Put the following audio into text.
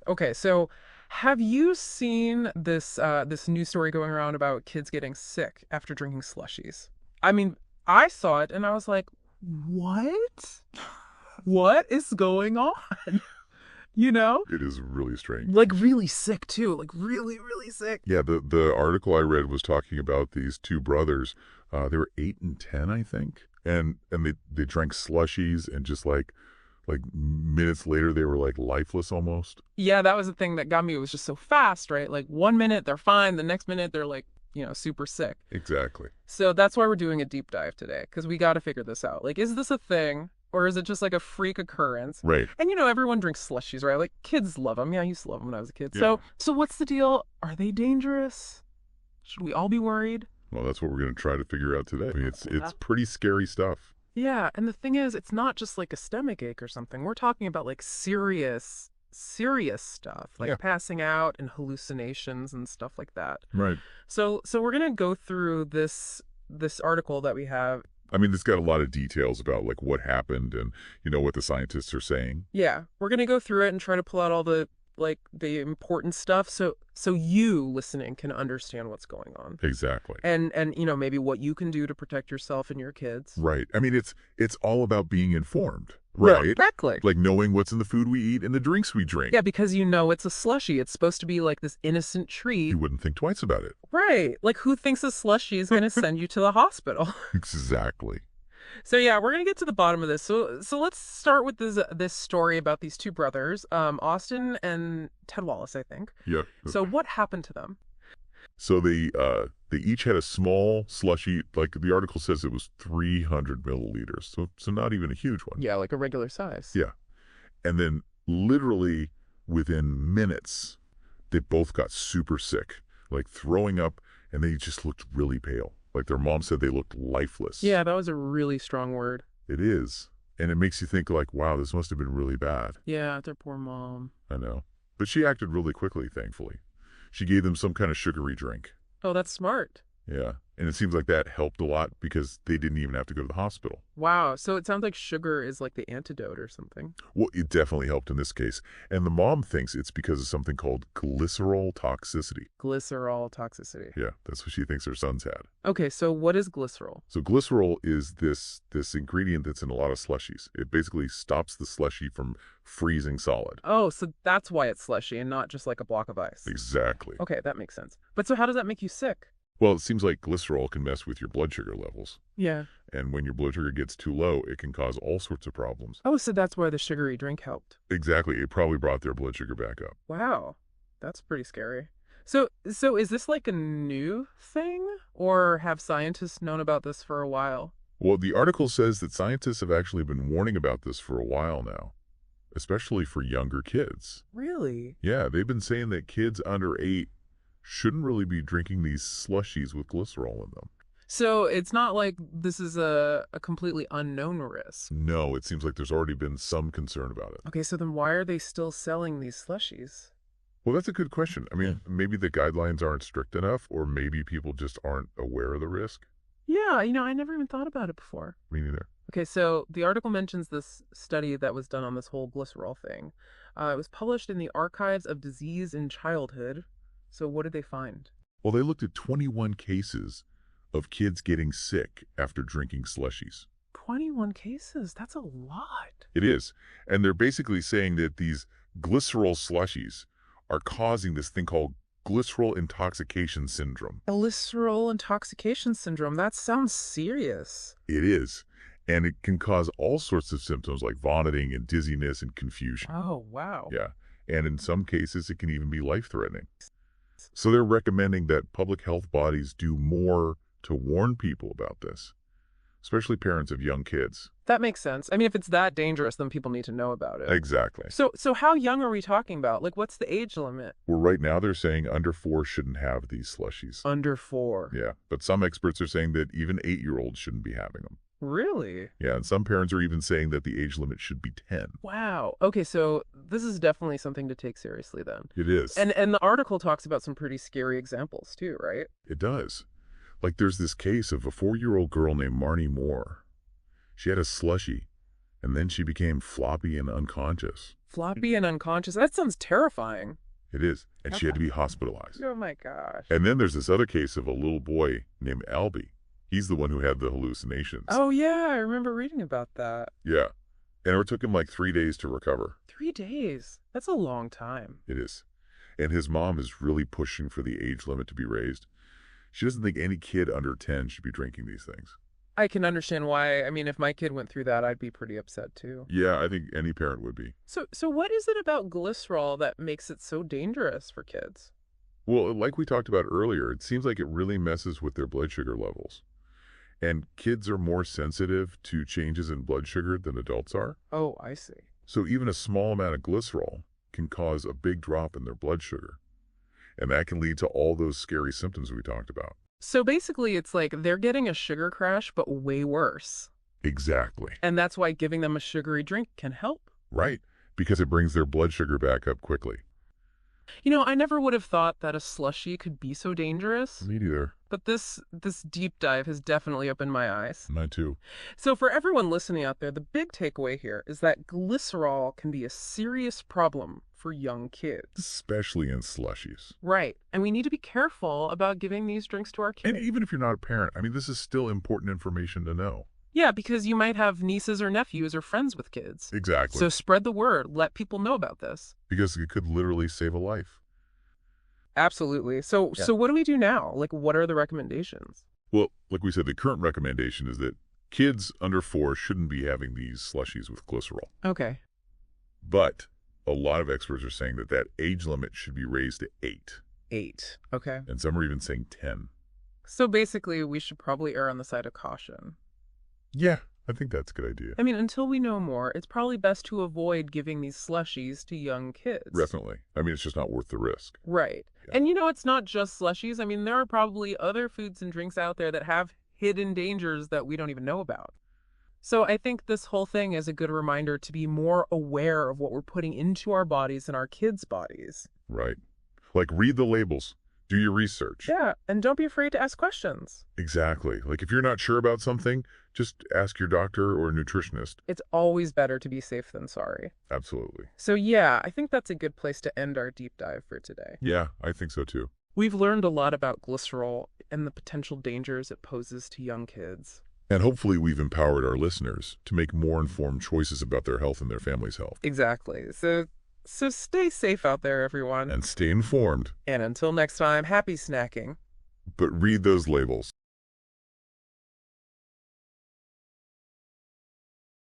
Okay, so have you seen this news story going around about kids getting sick after drinking slushies? I mean, I saw it and I was like, what? What is going on? You know? It is really strange. Like really sick too, like really, really sick. Yeah, the article I read was talking about these two brothers. They were 8 and 10, I think, and they drank slushies, and just like minutes later they were like lifeless almost. Yeah, that was the thing that got me. It was just so fast, right? Like 1 minute they're fine, the next minute they're like, super sick. Exactly. So that's why we're doing a deep dive today, because we got to figure this out. Like, is this a thing? Or is it just like a freak occurrence? Right. And everyone drinks slushies, right? Like kids love them. Yeah, I used to love them when I was a kid. Yeah. So what's the deal? Are they dangerous? Should we all be worried? Well, that's what we're going to try to figure out today. I mean, it's pretty scary stuff. Yeah, and the thing is, it's not just like a stomach ache or something. We're talking about like serious stuff, like Yeah. passing out and hallucinations and stuff like that. Right. So we're gonna go through this article that we have. I mean, it's got a lot of details about like what happened and what the scientists are saying. Yeah, we're gonna go through it and try to pull out all the important stuff, so you listening can understand what's going on. Exactly. And maybe what you can do to protect yourself and your kids. Right. I mean, it's all about being informed, right? Yeah, exactly. Like knowing what's in the food we eat and the drinks we drink. Yeah, because it's a slushie. It's supposed to be like this innocent treat. You wouldn't think twice about it. Right. Like, who thinks a slushie is going to send you to the hospital? Exactly. So yeah, we're gonna get to the bottom of this. So let's start with this story about these two brothers, Austin and Ted Wallace, I think. Yeah. So what happened to them? So they each had a small slushy. Like the article says, it was 300 milliliters. So not even a huge one. Yeah, like a regular size. Yeah. And then literally within minutes, they both got super sick, like throwing up, and they just looked really pale. Like their mom said they looked lifeless. Yeah, that was a really strong word. It is. And it makes you think like, wow, this must have been really bad. Yeah, their poor mom. I know. But she acted really quickly, thankfully. She gave them some kind of sugary drink. Oh, that's smart. Yeah. And it seems like that helped a lot because they didn't even have to go to the hospital. Wow. So it sounds like sugar is like the antidote or something. Well, it definitely helped in this case. And the mom thinks it's because of something called glycerol toxicity. Glycerol toxicity. Yeah, that's what she thinks her sons had. Okay, so what is glycerol? So glycerol is this ingredient that's in a lot of slushies. It basically stops the slushie from freezing solid. Oh, so that's why it's slushy and not just like a block of ice. Exactly. Okay, that makes sense. But so how does that make you sick? Well, it seems like glycerol can mess with your blood sugar levels. Yeah. And when your blood sugar gets too low, it can cause all sorts of problems. Oh, so that's why the sugary drink helped. Exactly. It probably brought their blood sugar back up. Wow. That's pretty scary. So is this like a new thing? Or have scientists known about this for a while? Well, the article says that scientists have actually been warning about this for a while now, especially for younger kids. Really? Yeah, they've been saying that kids under 8 shouldn't really be drinking these slushies with glycerol in them. So it's not like this is a completely unknown risk. No, it seems like there's already been some concern about it. Okay, so then why are they still selling these slushies? Well, that's a good question. I mean, maybe the guidelines aren't strict enough, or maybe people just aren't aware of the risk. Yeah, I never even thought about it before. Me neither. Okay, so the article mentions this study that was done on this whole glycerol thing. It was published in the Archives of Disease in Childhood. So what did they find? Well, they looked at 21 cases of kids getting sick after drinking slushies. 21 cases? That's a lot. It is. And they're basically saying that these glycerol slushies are causing this thing called glycerol intoxication syndrome. Glycerol intoxication syndrome. That sounds serious. It is. And it can cause all sorts of symptoms like vomiting and dizziness and confusion. Oh, wow. Yeah. And in some cases, it can even be life-threatening. So they're recommending that public health bodies do more to warn people about this, especially parents of young kids. That makes sense. I mean, if it's that dangerous, then people need to know about it. Exactly. So how young are we talking about? Like, what's the age limit? Well, right now they're saying under 4 shouldn't have these slushies. Under 4. Yeah, but some experts are saying that even 8-year-olds shouldn't be having them. Really? Yeah, and some parents are even saying that the age limit should be 10. Wow. Okay, so this is definitely something to take seriously then. It is. And the article talks about some pretty scary examples too, right? It does. Like there's this case of a 4-year-old girl named Marnie Moore. She had a slushie, and then she became floppy and unconscious. Floppy and unconscious. That sounds terrifying. It is. And she had Okay. to be hospitalized. Oh my gosh. And then there's this other case of a little boy named Albie. He's the one who had the hallucinations. Oh yeah, I remember reading about that. Yeah. And it took him like 3 days to recover. 3 days. That's a long time. It is. And his mom is really pushing for the age limit to be raised. She doesn't think any kid under 10 should be drinking these things. I can understand why. I mean, if my kid went through that, I'd be pretty upset too. Yeah, I think any parent would be. So what is it about glycerol that makes it so dangerous for kids? Well, like we talked about earlier, it seems like it really messes with their blood sugar levels. And kids are more sensitive to changes in blood sugar than adults are. Oh, I see. So even a small amount of glycerol can cause a big drop in their blood sugar. And that can lead to all those scary symptoms we talked about. So basically, it's like they're getting a sugar crash, but way worse. Exactly. And that's why giving them a sugary drink can help. Right. Because it brings their blood sugar back up quickly. You know, I never would have thought that a slushie could be so dangerous. Me neither. But this deep dive has definitely opened my eyes. Mine too. So for everyone listening out there, the big takeaway here is that glycerol can be a serious problem for young kids. Especially in slushies. Right. And we need to be careful about giving these drinks to our kids. And even if you're not a parent, I mean, this is still important information to know. Yeah, because you might have nieces or nephews or friends with kids. Exactly. So spread the word. Let people know about this. Because it could literally save a life. Absolutely. So what do we do now? Like, what are the recommendations? Well, like we said, the current recommendation is that kids under 4 shouldn't be having these slushies with glycerol. Okay. But a lot of experts are saying that age limit should be raised to 8. 8. Okay. And some are even saying 10. So basically, we should probably err on the side of caution. Yeah, I think that's a good idea. I mean, until we know more, it's probably best to avoid giving these slushies to young kids. Definitely. I mean, it's just not worth the risk. Right. Yeah. And you know, it's not just slushies. I mean, there are probably other foods and drinks out there that have hidden dangers that we don't even know about. So I think this whole thing is a good reminder to be more aware of what we're putting into our bodies and our kids' bodies. Right. Like, read the labels. Do your research. Yeah, and don't be afraid to ask questions. Exactly. Like, if you're not sure about something, just ask your doctor or nutritionist. It's always better to be safe than sorry. Absolutely. So yeah, I think that's a good place to end our deep dive for today. Yeah, I think so too. We've learned a lot about glycerol and the potential dangers it poses to young kids. And hopefully we've empowered our listeners to make more informed choices about their health and their family's health. Exactly. So stay safe out there, everyone. And stay informed. And until next time, happy snacking. But read those labels.